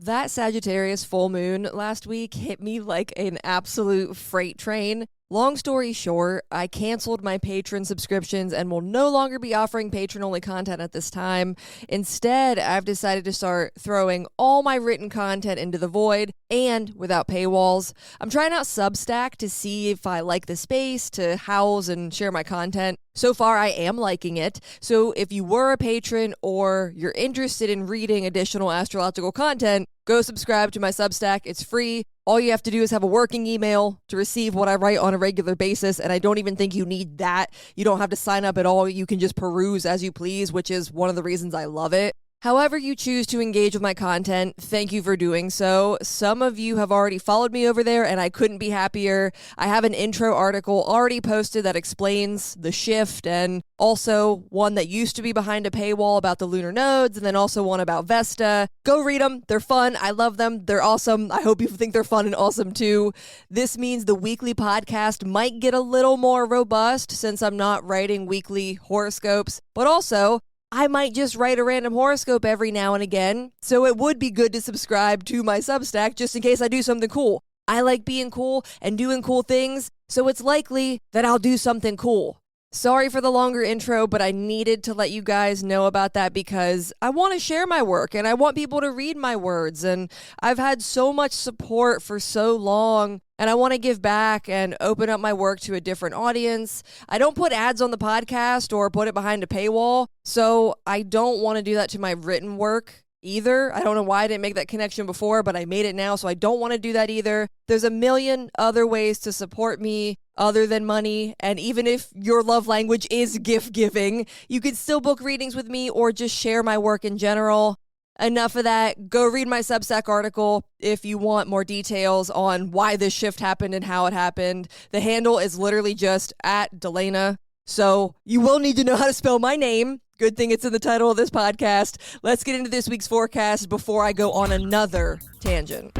That Sagittarius full moon last week hit me like an absolute freight train. Long story short, I canceled my patron subscriptions and will no longer be offering patron-only content at this time. Instead, I've decided to start throwing all my written content into the void and without paywalls. I'm trying out Substack to see if I like the space to house and share my content. So far, I am liking it. So if you were a patron or you're interested in reading additional astrological content, go subscribe to my Substack. It's free. All you have to do is have a working email to receive what I write on a regular basis, and I don't even think you need that. You don't have to sign up at all. You can just peruse as you please, which is one of the reasons I love it. However you choose to engage with my content, thank you for doing so. Some of you have already followed me over there, and I couldn't be happier. I have an intro article already posted that explains the shift, and also one that used to be behind a paywall about the lunar nodes, and then also one about Vesta. Go read them. They're fun. I love them. They're awesome. I hope you think they're fun and awesome too. This means the weekly podcast might get a little more robust since I'm not writing weekly horoscopes, but also I might just write a random horoscope every now and again, so it would be good to subscribe to my Substack just in case I do something cool. I like being cool and doing cool things, so it's likely that I'll do something cool. Sorry for the longer intro, but I needed to let you guys know about that because I want to share my work and I want people to read my words, and I've had so much support for so long, and I want to give back and open up my work to a different audience. I don't put ads on the podcast or put it behind a paywall, so I don't want to do that to my written work either. I don't know why I didn't make that connection before, but I made it now, so I don't want to do that either. There's a million other ways to support me other than money, and even if your love language is gift giving, you can still book readings with me or just share my work in general. Enough of that. Go read my Substack article if you want more details on why this shift happened and how it happened. The handle is literally just @Delana, so you will need to know how to spell my name. Good thing it's in the title of this podcast. Let's get into this week's forecast before I go on another tangent.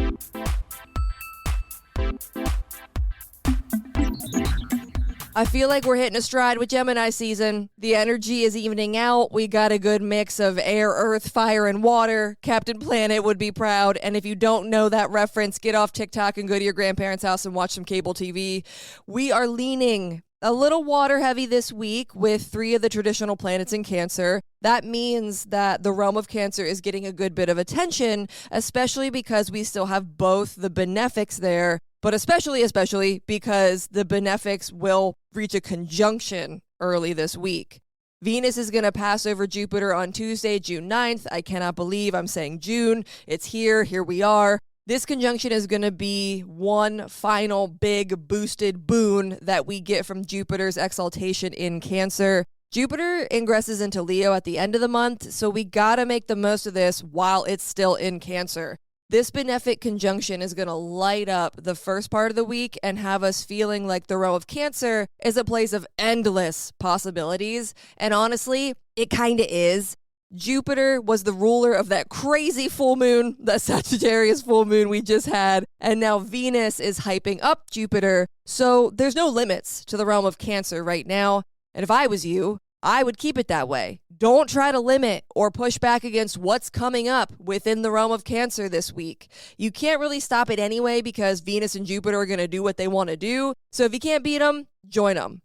I feel like we're hitting a stride with Gemini season. The energy is evening out. We got a good mix of air, earth, fire, and water. Captain Planet would be proud. And if you don't know that reference, get off TikTok and go to your grandparents' house and watch some cable TV. We are leaning a little water heavy this week with 3 of the traditional planets in Cancer. That means that the realm of Cancer is getting a good bit of attention, especially because we still have both the Benefics there, but especially because the Benefics will reach a conjunction early this week. Venus is going to pass over Jupiter on Tuesday, June 9th. I cannot believe I'm saying June. It's here. Here we are. This conjunction is going to be one final big boosted boon that we get from Jupiter's exaltation in Cancer. Jupiter ingresses into Leo at the end of the month, so we got to make the most of this while it's still in Cancer. This benefic conjunction is going to light up the first part of the week and have us feeling like the realm of Cancer is a place of endless possibilities. And honestly, it kind of is. Jupiter was the ruler of that crazy full moon, that Sagittarius full moon we just had, and now Venus is hyping up Jupiter, so there's no limits to the realm of Cancer right now, and if I was you, I would keep it that way. Don't try to limit or push back against what's coming up within the realm of Cancer this week. You can't really stop it anyway because Venus and Jupiter are going to do what they want to do, so if you can't beat them, join them.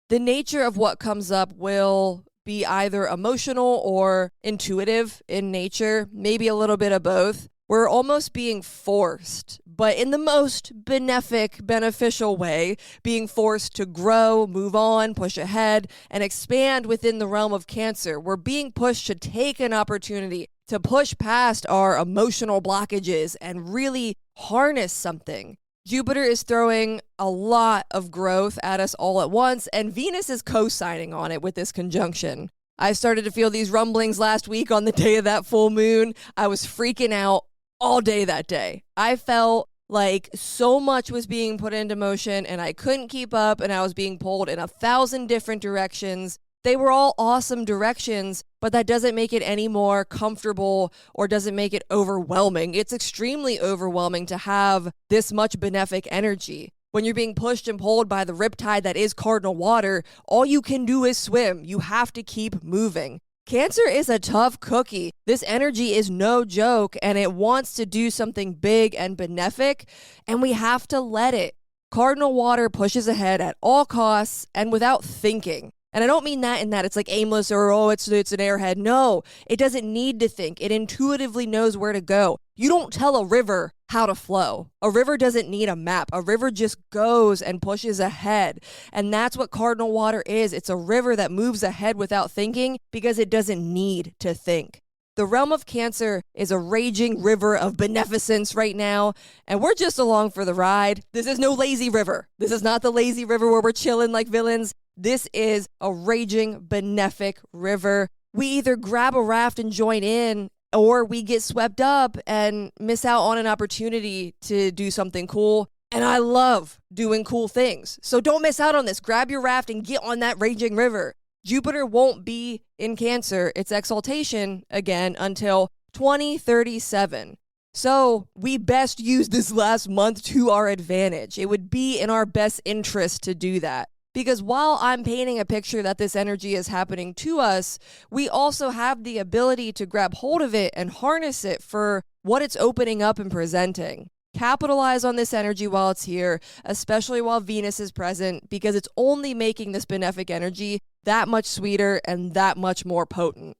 The nature of what comes up will be either emotional or intuitive in nature, maybe a little bit of both. We're almost being forced, but in the most beneficial way, being forced to grow, move on, push ahead, and expand within the realm of Cancer. We're being pushed to take an opportunity to push past our emotional blockages and really harness something. Jupiter is throwing a lot of growth at us all at once, and Venus is co-signing on it with this conjunction. I started to feel these rumblings last week on the day of that full moon. I was freaking out all day that day. I felt like so much was being put into motion, and I couldn't keep up, and I was being pulled in 1,000 different directions. They were all awesome directions, but that doesn't make it any more comfortable or doesn't make it overwhelming. It's extremely overwhelming to have this much benefic energy. When you're being pushed and pulled by the riptide that is cardinal water, all you can do is swim. You have to keep moving. Cancer is a tough cookie. This energy is no joke, and it wants to do something big and benefic, and we have to let it. Cardinal water pushes ahead at all costs and without thinking. And I don't mean that in that it's like aimless or, oh, it's an airhead. No, it doesn't need to think. It intuitively knows where to go. You don't tell a river how to flow. A river doesn't need a map. A river just goes and pushes ahead. And that's what cardinal water is. It's a river that moves ahead without thinking because it doesn't need to think. The realm of Cancer is a raging river of beneficence right now, and we're just along for the ride. This is no lazy river. This is not the lazy river where we're chilling like villains. This is a raging benefic river. We either grab a raft and join in, or we get swept up and miss out on an opportunity to do something cool. And I love doing cool things. So don't miss out on this. Grab your raft and get on that raging river. Jupiter won't be in Cancer, its exaltation, again, until 2037. So we best use this last month to our advantage. It would be in our best interest to do that. Because while I'm painting a picture that this energy is happening to us, we also have the ability to grab hold of it and harness it for what it's opening up and presenting. Capitalize on this energy while it's here, especially while Venus is present, because it's only making this benefic energy that much sweeter and that much more potent.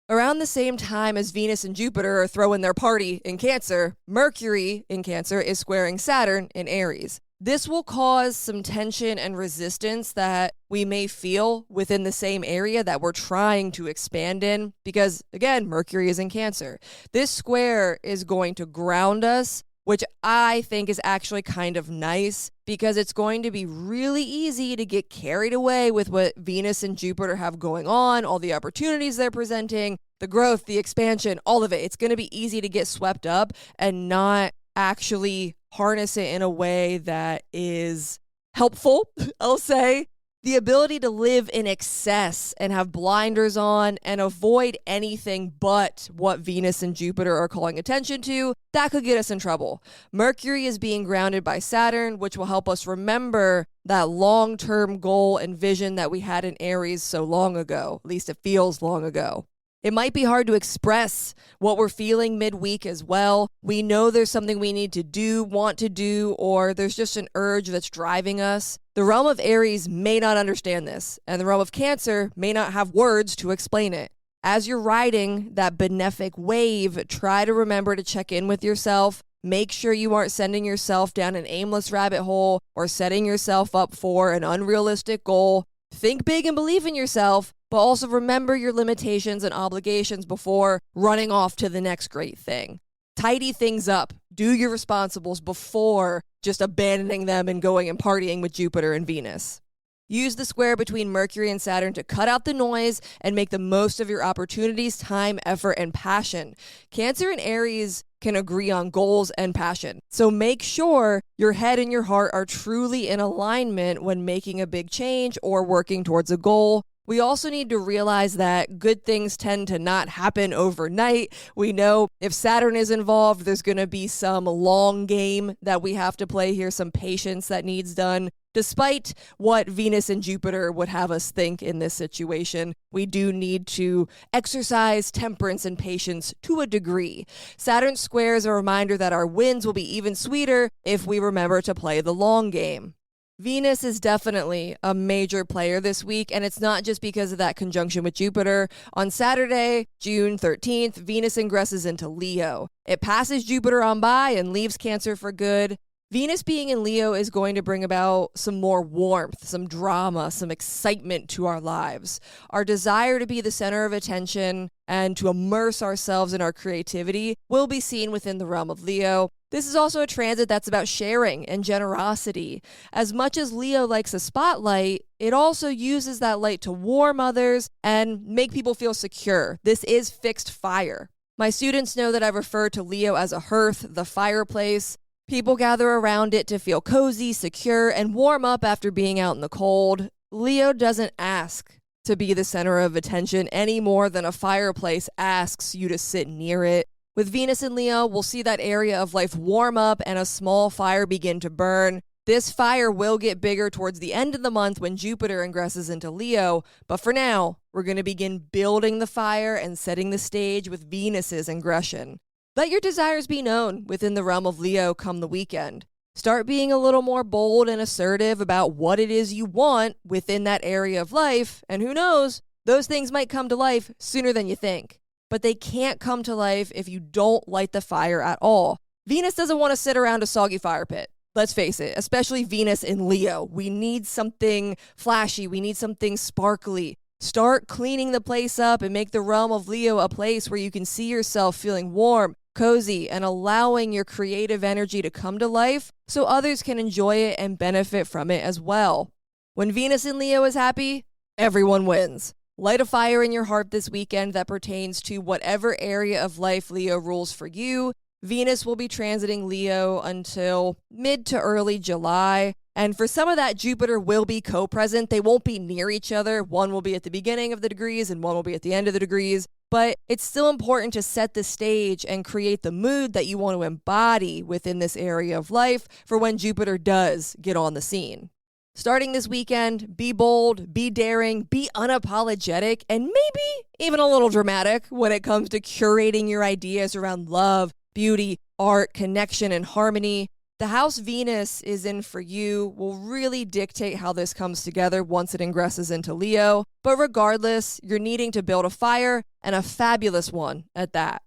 Around the same time as Venus and Jupiter are throwing their party in Cancer, Mercury in Cancer is squaring Saturn in Aries. This will cause some tension and resistance that we may feel within the same area that we're trying to expand in because, again, Mercury is in Cancer. This square is going to ground us, which I think is actually kind of nice because it's going to be really easy to get carried away with what Venus and Jupiter have going on, all the opportunities they're presenting, the growth, the expansion, all of it. It's going to be easy to get swept up and not actually harness it in a way that is helpful, I'll say. The ability to live in excess and have blinders on and avoid anything but what Venus and Jupiter are calling attention to, that could get us in trouble. Mercury is being grounded by Saturn, which will help us remember that long-term goal and vision that we had in Aries so long ago. At least it feels long ago. It might be hard to express what we're feeling midweek as well. We know there's something we need to do, want to do, or there's just an urge that's driving us. The realm of Aries may not understand this, and the realm of Cancer may not have words to explain it. As you're riding that benefic wave, try to remember to check in with yourself. Make sure you aren't sending yourself down an aimless rabbit hole or setting yourself up for an unrealistic goal. Think big and believe in yourself, but also remember your limitations and obligations before running off to the next great thing. Tidy things up. Do your responsibles before just abandoning them and going and partying with Jupiter and Venus. Use the square between Mercury and Saturn to cut out the noise and make the most of your opportunities, time, effort, and passion. Cancer and Aries can agree on goals and passion. So make sure your head and your heart are truly in alignment when making a big change or working towards a goal. We also need to realize that good things tend to not happen overnight. We know if Saturn is involved, there's going to be some long game that we have to play here, some patience that needs done. Despite what Venus and Jupiter would have us think in this situation, we do need to exercise temperance and patience to a degree. Saturn square is a reminder that our wins will be even sweeter if we remember to play the long game. Venus is definitely a major player this week, and it's not just because of that conjunction with Jupiter. On Saturday, June 13th, Venus ingresses into Leo. It passes Jupiter on by and leaves Cancer for good. Venus being in Leo is going to bring about some more warmth, some drama, some excitement to our lives. Our desire to be the center of attention and to immerse ourselves in our creativity will be seen within the realm of Leo. This is also a transit that's about sharing and generosity. As much as Leo likes a spotlight, it also uses that light to warm others and make people feel secure. This is fixed fire. My students know that I refer to Leo as a hearth, the fireplace. People gather around it to feel cozy, secure, and warm up after being out in the cold. Leo doesn't ask to be the center of attention any more than a fireplace asks you to sit near it. With Venus in Leo, we'll see that area of life warm up and a small fire begin to burn. This fire will get bigger towards the end of the month when Jupiter ingresses into Leo, but for now, we're going to begin building the fire and setting the stage with Venus's ingression. Let your desires be known within the realm of Leo come the weekend. Start being a little more bold and assertive about what it is you want within that area of life, and who knows, those things might come to life sooner than you think. But they can't come to life if you don't light the fire at all. Venus doesn't want to sit around a soggy fire pit. Let's face it, especially Venus in Leo. We need something flashy. We need something sparkly. Start cleaning the place up and make the realm of Leo a place where you can see yourself feeling warm, cozy, and allowing your creative energy to come to life so others can enjoy it and benefit from it as well. When Venus in Leo is happy, everyone wins. Light a fire in your heart this weekend that pertains to whatever area of life Leo rules for you. Venus will be transiting Leo until mid to early July. And for some of that, Jupiter will be co-present. They won't be near each other. One will be at the beginning of the degrees and one will be at the end of the degrees. But it's still important to set the stage and create the mood that you want to embody within this area of life for when Jupiter does get on the scene. Starting this weekend, be bold, be daring, be unapologetic, and maybe even a little dramatic when it comes to curating your ideas around love, beauty, art, connection, and harmony. The house Venus is in for you will really dictate how this comes together once it ingresses into Leo. But regardless, you're needing to build a fire, and a fabulous one at that.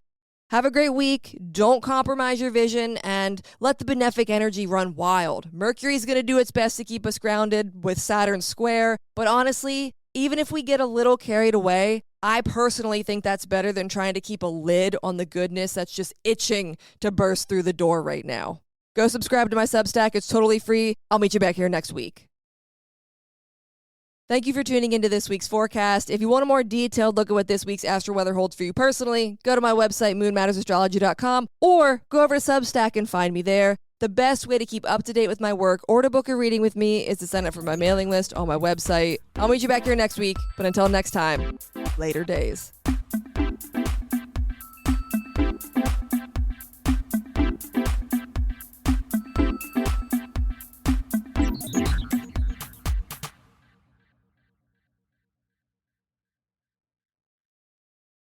Have a great week. Don't compromise your vision and let the benefic energy run wild. Mercury's going to do its best to keep us grounded with Saturn square. But honestly, even if we get a little carried away, I personally think that's better than trying to keep a lid on the goodness that's just itching to burst through the door right now. Go subscribe to my Substack. It's totally free. I'll meet you back here next week. Thank you for tuning into this week's forecast. If you want a more detailed look at what this week's astro weather holds for you personally, go to my website, moonmattersastrology.com, or go over to Substack and find me there. The best way to keep up to date with my work or to book a reading with me is to sign up for my mailing list on my website. I'll meet you back here next week, but until next time, later days.